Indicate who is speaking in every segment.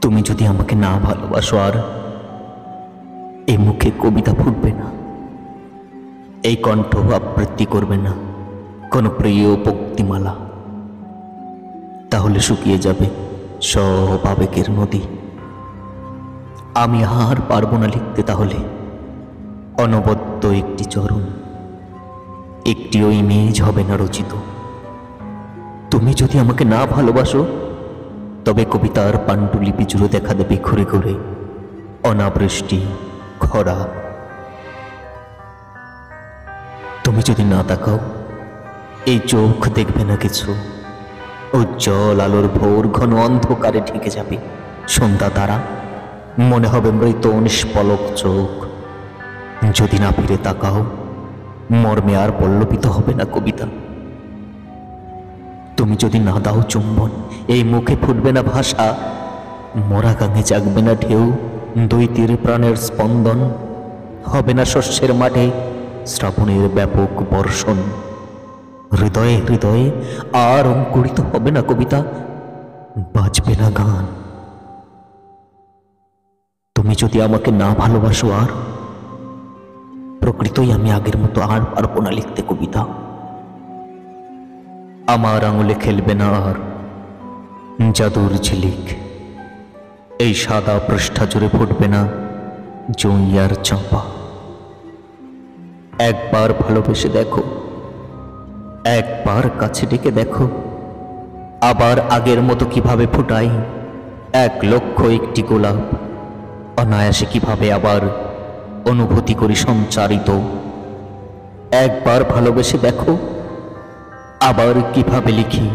Speaker 1: তুমি যদি আমাকে না ভালোবাসো আর এই মুখে কবিতা ফুটবে না, এই কণ্ঠ আবৃত্তি করবে না কোনো প্রিয় পক্তিমালা, তাহলে শুকিয়ে যাবে সব আবেগের নদী। আমি আর পারবো না লিখতে তাহলে অনবদ্য একটি চরণ, একটিও ইমেজ হবে না রচিত। তুমি যদি আমাকে না ভালোবাসো তবে কবিতার পাণ্ডুলিপি জুড়ে দেখা দেবে ঘুরে ঘুরে অনাবৃষ্টি, খরা। তুমি যদি না তাকাও এই চোখ দেখবে না কিছু, উজ্জ্বল আলোর ভোর ঘন অন্ধকারে ঢেকে যাবে সন্ধ্যা তারা, মনে হবে মৃত নিষ্পলক চোখ। যদি না ফিরে তাকাও মর্মে আর পল্লবিত হবে না কবিতা। তুমি যদি না দাও চুম্বন এই মুখে ফুটবে না ভাষা, মরা গাঙে জাগবে না ঢেউ, দুই তীর প্রাণের স্পন্দন হবে না শস্যের মাঠে শ্রাবণের ব্যাপক বর্ষণ। হৃদয়ে হৃদয়ে আর অঙ্কুরিত হবে না কবিতা, বাজবে না গান। তুমি যদি আমাকে না ভালোবাসো আর প্রকৃতই আমি আগের মতো আর পারবো না লিখতে কবিতা। আমার আঙুলে খেলবে না আর জাদুর ঝিলিক, এই সাদা পৃষ্ঠা জুড়ে ফুটবে না জুঁই আর চাঁপা। একবার ভালোবেসে দেখো, একবার কাছে ডেকে দেখো, আবার আগের মতো কিভাবে ফুটাই 1,00,000 গোলাপ, অনায়াসে কিভাবে আবার অনুভূতি করি সঞ্চারিত। একবার ভালোবেসে দেখো, আবার কিভাবে লিখি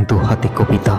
Speaker 1: দুহাতে কবিতা।